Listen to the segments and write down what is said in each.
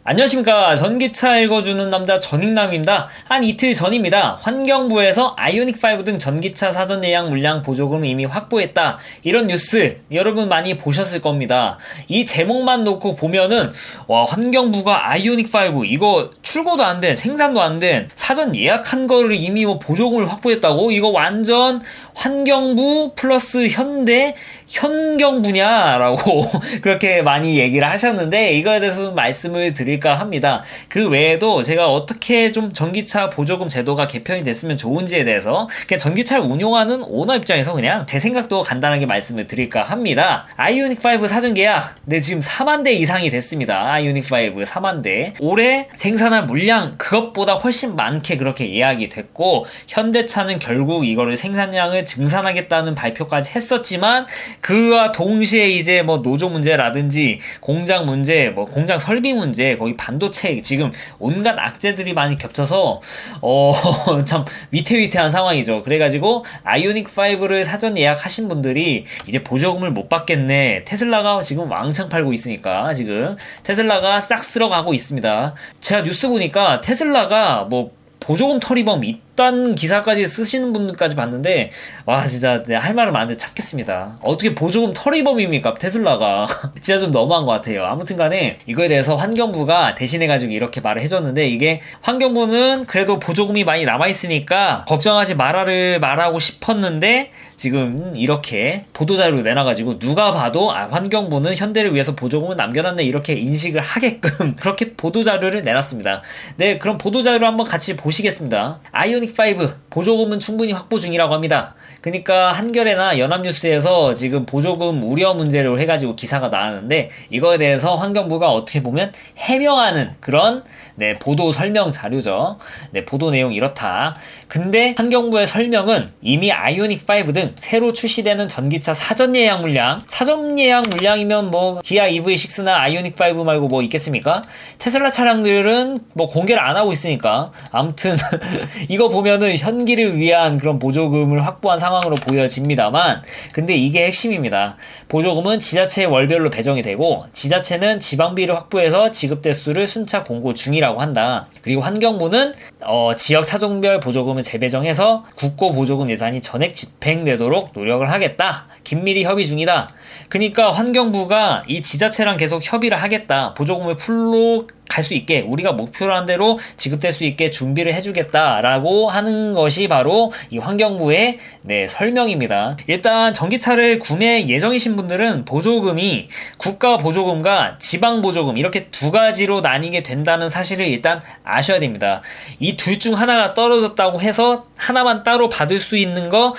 안녕하십니까. 전기차 읽어주는 남자 전익남입니다. 한 이틀 전입니다. 환경부에서 아이오닉5 등 전기차 사전 예약 물량 보조금을 이미 확보했다. 이런 뉴스 여러분 많이 보셨을 겁니다. 이 제목만 놓고 보면은 와, 환경부가 아이오닉5 이거 출고도 안 된, 생산도 안 된 사전 예약한 거를 이미 뭐 보조금을 확보했다고? 이거 완전 환경부 플러스 현대 현경부냐라고 그렇게 많이 얘기를 하셨는데, 이거에 대해서 말씀을 드릴까 합니다. 그 외에도 제가 어떻게 좀 전기차 보조금 제도가 개편이 됐으면 좋은지에 대해서 그냥 전기차를 운용하는 오너 입장에서 그냥 제 생각도 간단하게 말씀을 드릴까 합니다. 아이오닉5 사전 계약, 네, 지금 4만 대 이상이 됐습니다. 아이오닉5 4만 대. 올해 생산한 물량 그것보다 훨씬 많게 그렇게 예약이 됐고, 현대차는 결국 이거를 생산량을 증산하겠다는 발표까지 했었지만, 그와 동시에 이제 뭐 노조 문제라든지 공장 문제, 뭐 공장 설비 문제, 거기 반도체 지금 온갖 악재들이 많이 겹쳐서 참 위태위태한 상황이죠. 그래가지고 아이오닉5를 사전 예약하신 분들이 이제 보조금을 못 받겠네. 테슬라가 지금 왕창 팔고 있으니까 지금 테슬라가 싹 쓸어가고 있습니다. 제가 뉴스 보니까 테슬라가 뭐 보조금 털이범 이딴 기사까지 쓰시는 분들까지 봤는데, 와, 진짜 할 말은 많은데 참겠습니다. 어떻게 보조금 털이범입니까, 테슬라가. 진짜 좀 너무한 것 같아요. 아무튼 간에 이거에 대해서 환경부가 대신해가지고 이렇게 말을 해줬는데, 이게 환경부는 그래도 보조금이 많이 남아있으니까 걱정하지 말하고 싶었는데, 지금 이렇게 보도자료를 내놔가지고 누가 봐도 환경부는 현대를 위해서 보조금을 남겨놨네 이렇게 인식을 하게끔 그렇게 보도자료를 내놨습니다. 네, 그럼 보도자료 한번 같이 보시겠습니다. 아이오닉5 보조금은 충분히 확보 중이라고 합니다. 그러니까 한겨레나 연합뉴스에서 지금 보조금 우려 문제로 해가지고 기사가 나왔는데, 이거에 대해서 환경부가 어떻게 보면 해명하는 그런 보도 설명 자료죠. 보도 내용 이렇다. 근데 환경부의 설명은 이미 아이오닉5 등 새로 출시되는 전기차 사전 예약 물량이면 뭐 기아 EV6나 아이오닉5 말고 뭐 있겠습니까? 테슬라 차량들은 뭐 공개를 안 하고 있으니까. 아무튼 이거 보면은 현기를 위한 그런 보조금을 확보한 상황으로 보여집니다만, 근데 이게 핵심입니다. 보조금은 지자체의 월별로 배정이 되고, 지자체는 지방비를 확보해서 지급 대수를 순차 공고 중이라고 한다. 그리고 환경부는 지역 차종별 보조금을 재배정해서 국고 보조금 예산이 전액 집행되도록 노력을 하겠다. 긴밀히 협의 중이다. 그러니까 환경부가 이 지자체랑 계속 협의를 하겠다. 보조금을 풀로 갈 수 있게, 우리가 목표로 한 대로 지급될 수 있게 준비를 해주겠다라고 하는 것이 바로 이 환경부의 설명입니다. 일단 전기차를 구매 예정이신 분들은 보조금이 국가 보조금과 지방 보조금 이렇게 두 가지로 나뉘게 된다는 사실을 일단 아셔야 됩니다. 이 둘 중 하나가 떨어졌다고 해서 하나만 따로 받을 수 있는 거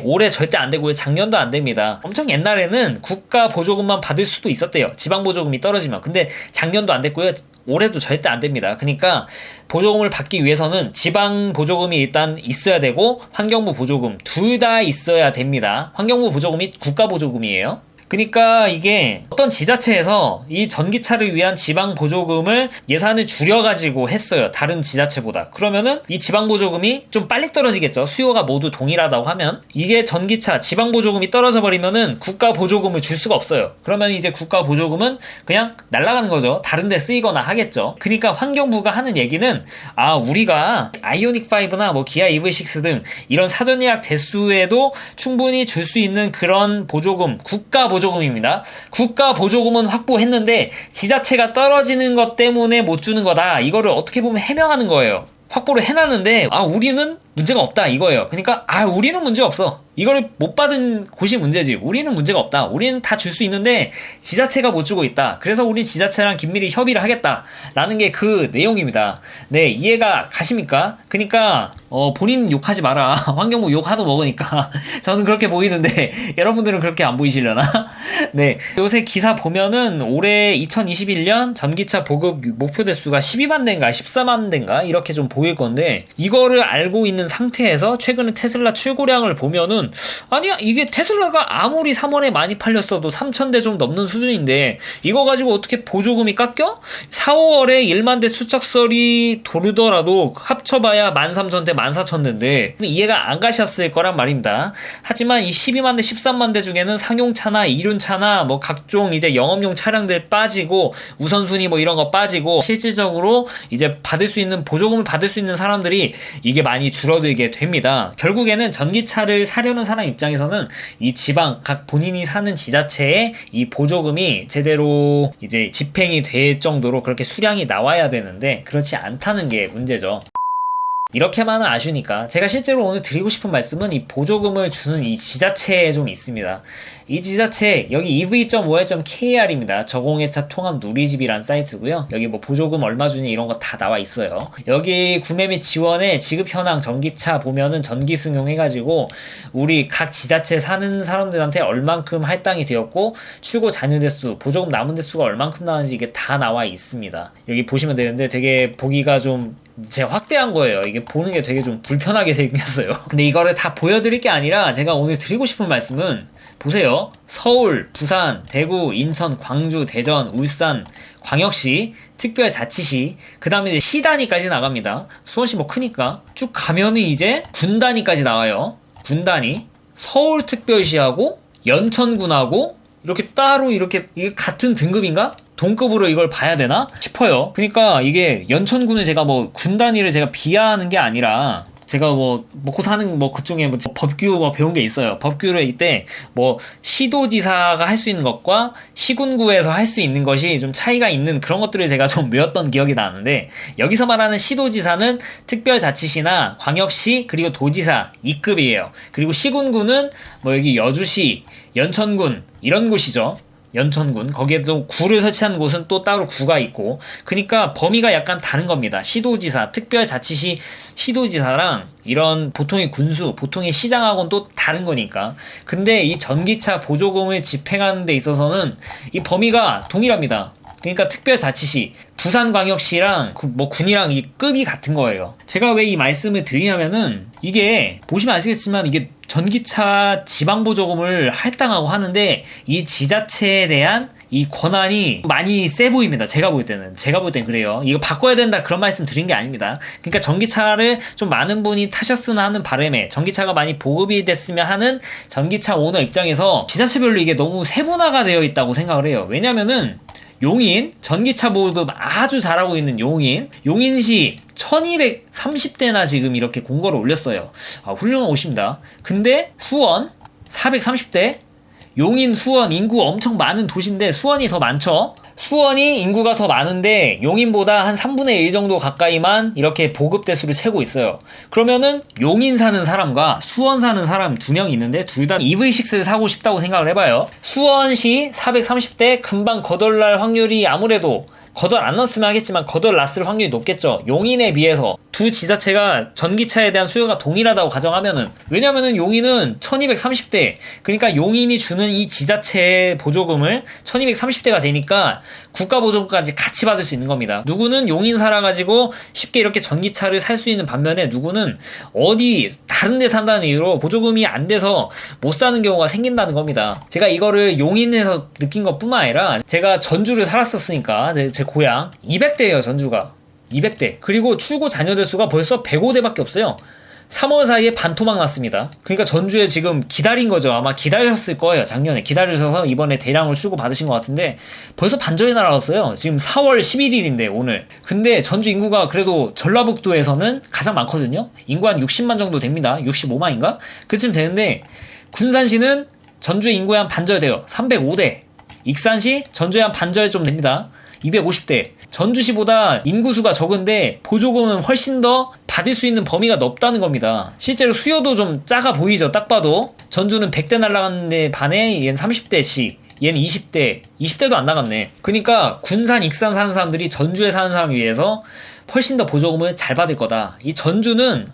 올해 절대 안 되고요. 작년도 안 됩니다. 엄청 옛날에는 국가 보조금만 받을 수도 있었대요. 지방 보조금이 떨어지면. 근데 작년도 안 됐고요. 올해도 절대 안 됩니다. 그러니까 보조금을 받기 위해서는 지방 보조금이 일단 있어야 되고 환경부 보조금 둘 다 있어야 됩니다. 환경부 보조금이 국가 보조금이에요. 그러니까 이게 어떤 지자체에서 이 전기차를 위한 지방 보조금을 예산을 줄여가지고 했어요. 다른 지자체보다. 그러면은 이 지방 보조금이 좀 빨리 떨어지겠죠. 수요가 모두 동일하다고 하면. 이게 전기차 지방 보조금이 떨어져 버리면은 국가 보조금을 줄 수가 없어요. 그러면 이제 국가 보조금은 그냥 날아가는 거죠. 다른 데 쓰이거나 하겠죠. 그러니까 환경부가 하는 얘기는, 우리가 아이오닉5나 뭐 기아 EV6 등 이런 사전 예약 대수에도 충분히 줄 수 있는 그런 보조금, 국가 보조금입니다. 국가 보조금은 확보했는데 지자체가 떨어지는 것 때문에 못 주는 거다. 이거를 어떻게 보면 해명하는 거예요. 확보를 해놨는데 우리는 문제가 없다 이거예요. 그러니까 우리는 문제 없어. 이거를 못 받은 곳이 문제지. 우리는 문제가 없다. 우리는 다 줄 수 있는데 지자체가 못 주고 있다. 그래서 우리 지자체랑 긴밀히 협의를 하겠다. 라는 게 그 내용입니다. 이해가 가십니까? 그러니까 본인 욕하지 마라. 환경부 욕 하도 먹으니까 저는 그렇게 보이는데 여러분들은 그렇게 안 보이시려나? 요새 기사 보면은 올해 2021년 전기차 보급 목표 대수가 12만 대인가 14만 대인가 이렇게 좀 보일 건데, 이거를 알고 있는 있는 상태에서 최근에 테슬라 출고량을 보면은 아니야 이게 테슬라가 아무리 3월에 많이 팔렸어도 3,000대 좀 넘는 수준인데 이거 가지고 어떻게 보조금이 깎여? 4, 5월에 1만 대 투착설이 도르더라도 합쳐봐야 13,000대 14,000대인데 이해가 안 가셨을 거란 말입니다. 하지만 이 12만 대 13만 대 중에는 상용차나 이륜차나 뭐 각종 이제 영업용 차량들 빠지고 우선순위 뭐 이런 거 빠지고 실질적으로 이제 받을 수 있는 보조금을 받을 수 있는 사람들이 이게 많이 줄어들게 됩니다. 결국에는 전기차를 사려는 사람 입장에서는 이 지방 각 본인이 사는 지자체에 이 보조금이 제대로 이제 집행이 될 정도로 그렇게 수량이 나와야 되는데 그렇지 않다는 게 문제죠. 이렇게만은 아쉬우니까 제가 실제로 오늘 드리고 싶은 말씀은 이 보조금을 주는 이 지자체에 좀 있습니다. 이 지자체 여기 ev.5l.kr입니다. 저공해차 통합 누리집이란 사이트고요. 여기 뭐 보조금 얼마 주니 이런 거 다 나와 있어요. 여기 구매 및 지원에 지급 현황 전기차 보면은 전기 승용 해가지고 우리 각 지자체 사는 사람들한테 얼만큼 할당이 되었고 출고 잔여 대수, 보조금 남은 대수가 얼만큼 나왔는지 이게 다 나와 있습니다. 여기 보시면 되는데 되게 보기가 좀 제가 확대한 거예요. 이게 보는 게 되게 좀 불편하게 생겼어요. 근데 이거를 다 보여드릴 게 아니라 제가 오늘 드리고 싶은 말씀은 보세요. 서울, 부산, 대구, 인천, 광주, 대전, 울산, 광역시, 특별자치시, 그 다음에 이제 시 단위까지 나갑니다. 수원시 뭐 크니까 쭉 가면은 이제 군 단위까지 나와요. 군 단위. 서울특별시하고 연천군하고 이렇게 따로 이렇게 이게 같은 등급인가? 동급으로 이걸 봐야 되나 싶어요. 그러니까 이게 연천군을 제가 뭐 군 단위를 제가 비하하는 게 아니라 제가 뭐 먹고 사는 뭐 그중에 뭐 법규 뭐 배운 게 있어요. 법규를 이때 뭐 시도지사가 할 수 있는 것과 시군구에서 할 수 있는 것이 좀 차이가 있는 그런 것들을 제가 좀 외웠던 기억이 나는데 여기서 말하는 시도지사는 특별자치시나 광역시 그리고 도지사 2급이에요. 그리고 시군구는 뭐 여기 여주시, 연천군 이런 곳이죠. 연천군 거기에도 구를 설치한 곳은 또 따로 구가 있고 그러니까 범위가 약간 다른 겁니다. 시도지사, 특별자치시 시도지사랑 이런 보통의 군수, 보통의 시장하고는 또 다른 거니까. 근데 이 전기차 보조금을 집행하는 데 있어서는 이 범위가 동일합니다. 그러니까 특별자치시, 부산광역시랑 뭐 군이랑 이 급이 같은 거예요. 제가 왜 이 말씀을 드리냐면은 이게 보시면 아시겠지만 이게 전기차 지방보조금을 할당하고 하는데 이 지자체에 대한 이 권한이 많이 세 보입니다. 제가 볼 때는 그래요. 이거 바꿔야 된다 그런 말씀 드린 게 아닙니다. 그러니까 전기차를 좀 많은 분이 타셨으면 하는 바람에 전기차가 많이 보급이 됐으면 하는 전기차 오너 입장에서 지자체별로 이게 너무 세분화가 되어 있다고 생각을 해요. 왜냐면은 용인 전기차 보급 아주 잘하고 있는 용인시 1230대나 지금 이렇게 공고를 올렸어요. 훌륭한 곳입니다. 근데 수원 430대 용인, 수원 인구 엄청 많은 도시인데 수원이 더 많죠. 수원이 인구가 더 많은데 용인보다 한 3분의 1 정도 가까이만 이렇게 보급 대수를 채고 있어요. 그러면은 용인 사는 사람과 수원 사는 사람 2명 있는데 둘 다 EV6를 사고 싶다고 생각을 해봐요. 수원시 430대 금방 거덜날 확률이 아무래도 거덜 안 났으면 하겠지만 거덜 났을 확률이 높겠죠. 용인에 비해서 두 지자체가 전기차에 대한 수요가 동일하다고 가정하면은 왜냐면은 용인은 1230대 그러니까 용인이 주는 이 지자체의 보조금을 1230대가 되니까 국가 보조금까지 같이 받을 수 있는 겁니다. 누구는 용인 살아가지고 쉽게 이렇게 전기차를 살 수 있는 반면에 누구는 어디 다른 데 산다는 이유로 보조금이 안 돼서 못 사는 경우가 생긴다는 겁니다. 제가 이거를 용인에서 느낀 것 뿐만 아니라 제가 전주를 살았었으니까 제 고향 200대예요 전주가 200대 그리고 출고 잔여 대수가 벌써 105대밖에 없어요. 3월 사이에 반토막 났습니다. 그러니까 전주에 지금 기다린 거죠. 아마 기다렸을 거예요. 작년에 기다리셔서 이번에 대량을 출고 받으신 것 같은데 벌써 반전이 날아갔어요. 지금 4월 11일인데 오늘. 근데 전주 인구가 그래도 전라북도에서는 가장 많거든요. 인구 한 60만 정도 됩니다. 65만인가? 그쯤 되는데 군산시는 전주 인구의 한 반절 돼요. 305대. 익산시 전주의 한 반절 좀 됩니다. 250대. 전주시보다 인구수가 적은데 보조금은 훨씬 더 받을 수 있는 범위가 넓다는 겁니다. 실제로 수요도 좀 작아 보이죠. 딱 봐도. 전주는 100대 날라갔는데 반에 얘는 30대씩. 얘는 20대도 안 나갔네. 그러니까 군산, 익산 사는 사람들이 전주에 사는 사람 위해서 훨씬 더 보조금을 잘 받을 거다. 이 전주는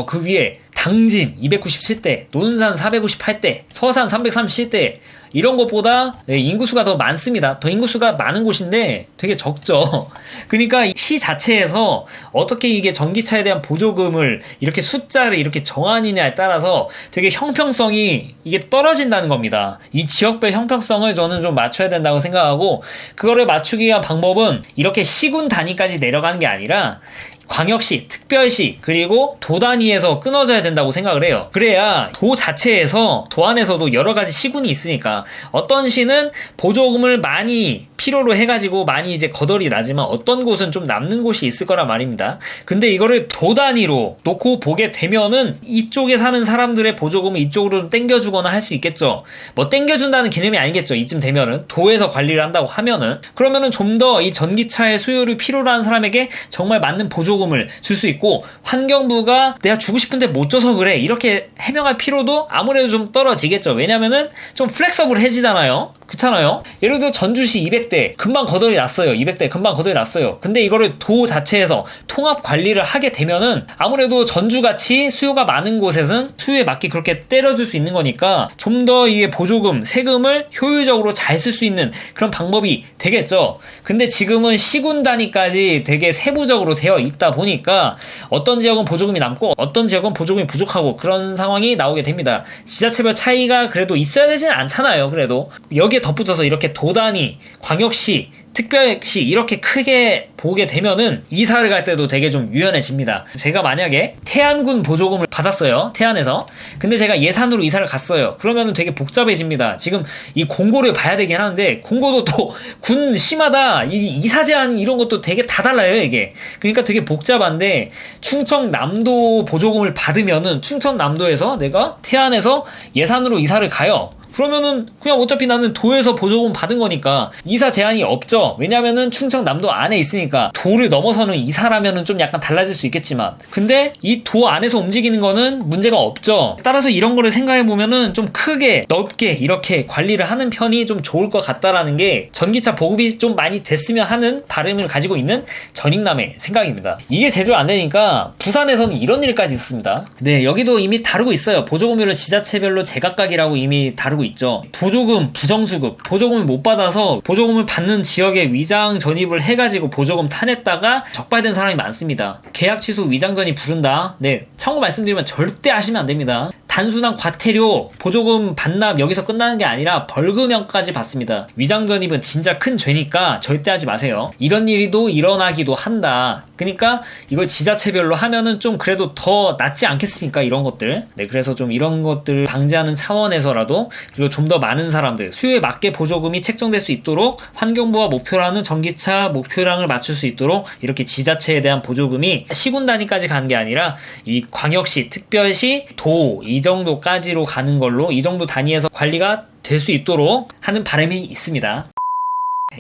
그 위에 당진 297대, 논산 458대, 서산 337대, 이런 것보다 인구수가 더 많습니다. 더 인구수가 많은 곳인데 되게 적죠. 그러니까 시 자체에서 어떻게 이게 전기차에 대한 보조금을 이렇게 숫자를 이렇게 정하느냐에 따라서 되게 형평성이 이게 떨어진다는 겁니다. 이 지역별 형평성을 저는 좀 맞춰야 된다고 생각하고, 그거를 맞추기 위한 방법은 이렇게 시군 단위까지 내려가는 게 아니라 광역시, 특별시, 그리고 도 단위에서 끊어져야 된다고 생각을 해요. 그래야 도 자체에서, 도 안에서도 여러 가지 시군이 있으니까 어떤 시는 보조금을 많이 필요로 해가지고 많이 이제 거덜이 나지만 어떤 곳은 좀 남는 곳이 있을 거란 말입니다. 근데 이거를 도 단위로 놓고 보게 되면은 이쪽에 사는 사람들의 보조금을 이쪽으로 좀 땡겨주거나 할 수 있겠죠. 뭐 땡겨준다는 개념이 아니겠죠. 이쯤 되면은 도에서 관리를 한다고 하면은, 그러면은 좀 더 이 전기차의 수요를 필요로 하는 사람에게 정말 맞는 보조금을 줄 수 있고, 환경부가 내가 주고 싶은데 못 줘서 그래 이렇게 해명할 필요도 아무래도 좀 떨어지겠죠. 왜냐면은 좀 플렉서블해지잖아요. 그렇잖아요. 예를 들어 전주시 200대 금방 거덜이 났어요. 200대 금방 거덜이 났어요. 근데 이거를 도 자체에서 통합 관리를 하게 되면은 아무래도 전주같이 수요가 많은 곳에서는 수요에 맞게 그렇게 때려줄 수 있는 거니까 좀 더 이게 보조금, 세금을 효율적으로 잘 쓸 수 있는 그런 방법이 되겠죠. 근데 지금은 시군 단위까지 되게 세부적으로 되어 있다 보니까 어떤 지역은 보조금이 남고 어떤 지역은 보조금이 부족하고 그런 상황이 나오게 됩니다. 지자체별 차이가 그래도 있어야 되지는 않잖아요. 그래도 여기에 덧붙여서 이렇게 도 단위, 광역시, 특별시 이렇게 크게 보게 되면은 이사를 갈 때도 되게 좀 유연해집니다. 제가 만약에 태안군 보조금을 받았어요. 태안에서. 근데 제가 예산으로 이사를 갔어요. 그러면은 되게 복잡해집니다. 지금 이 공고를 봐야 되긴 하는데, 공고도 또 군 시마다 이 이사 제한 이런 것도 되게 다 달라요, 이게. 그러니까 되게 복잡한데, 충청남도 보조금을 받으면은 충청남도에서 내가 태안에서 예산으로 이사를 가요. 그러면은 그냥 어차피 나는 도에서 보조금 받은 거니까 이사 제한이 없죠. 왜냐면은 충청남도 안에 있으니까. 도를 넘어서는 이사라면은 좀 약간 달라질 수 있겠지만, 근데 이 도 안에서 움직이는 거는 문제가 없죠. 따라서 이런 거를 생각해 보면은 좀 크게 넓게 이렇게 관리를 하는 편이 좀 좋을 것 같다라는 게 전기차 보급이 좀 많이 됐으면 하는 바람을 가지고 있는 전익남의 생각입니다. 이게 제대로 안 되니까 부산에서는 이런 일까지 있습니다. 네, 여기도 이미 다루고 있어요. 보조금률을 지자체별로 제각각이라고 이미 다루고 있죠. 보조금 부정수급, 보조금을 못 받아서 보조금을 받는 지역에 위장 전입을 해가지고 보조금 타냈다가 적발된 사람이 많습니다. 계약 취소 위장 전입 부른다. 네, 참고 말씀드리면 절대 하시면 안 됩니다. 단순한 과태료, 보조금 반납 여기서 끝나는 게 아니라 벌금형까지 받습니다. 위장 전입은 진짜 큰 죄니까 절대 하지 마세요. 이런 일이도 일어나기도 한다. 그러니까 이걸 지자체별로 하면은 좀 그래도 더 낫지 않겠습니까? 이런 것들. 네, 그래서 좀 이런 것들 방지하는 차원에서라도, 그리고 좀 더 많은 사람들 수요에 맞게 보조금이 책정될 수 있도록 환경부가 목표라는 전기차 목표량을 맞출 수 있도록 이렇게 지자체에 대한 보조금이 시군 단위까지 가는 게 아니라 이 광역시, 특별시, 도 이 정도까지로 가는 걸로, 이 정도 단위에서 관리가 될 수 있도록 하는 바람이 있습니다.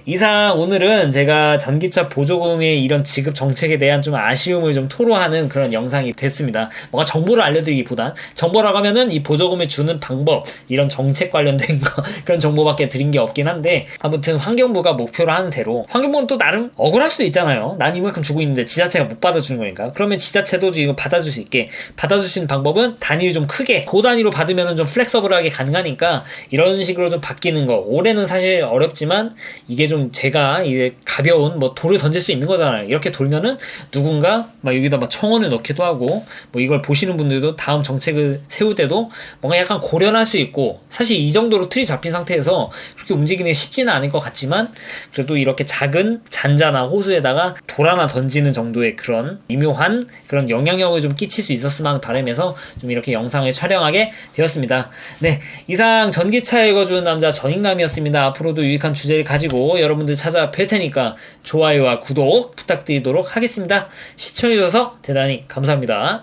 이상 오늘은 제가 전기차 보조금의 이런 지급 정책에 대한 좀 아쉬움을 좀 토로하는 그런 영상이 됐습니다. 뭔가 정보를 알려드리기보단, 정보라고 하면은 이 보조금을 주는 방법, 이런 정책 관련된 거 그런 정보밖에 드린 게 없긴 한데, 아무튼 환경부가 목표로 하는 대로, 환경부는 또 나름 억울할 수도 있잖아요. 난 이만큼 주고 있는데 지자체가 못 받아주는 거니까. 그러면 지자체도 이거 받아줄 수 있게, 받아줄 수 있는 방법은 단위를 좀 크게, 도 단위로 받으면 좀 플렉서블하게 가능하니까 이런 식으로 좀 바뀌는 거. 올해는 사실 어렵지만 이게 좀 제가 이제 가벼운 뭐 돌을 던질 수 있는 거잖아요. 이렇게 돌면은 누군가 막 여기다 막 청원을 넣기도 하고, 뭐 이걸 보시는 분들도 다음 정책을 세울 때도 뭔가 약간 고려할 수 있고, 사실 이 정도로 틀이 잡힌 상태에서 그렇게 움직이는 게 쉽지는 않을 것 같지만, 그래도 이렇게 작은 잔자나 호수에다가 돌 하나 던지는 정도의 그런 미묘한 그런 영향력을 좀 끼칠 수 있었으면 하는 바람에서 좀 이렇게 영상을 촬영하게 되었습니다. 네, 이상 전기차 읽어주는 남자 전익남이었습니다. 앞으로도 유익한 주제를 가지고 여러분들 찾아뵐 테니까 좋아요와 구독 부탁드리도록 하겠습니다. 시청해주셔서 대단히 감사합니다.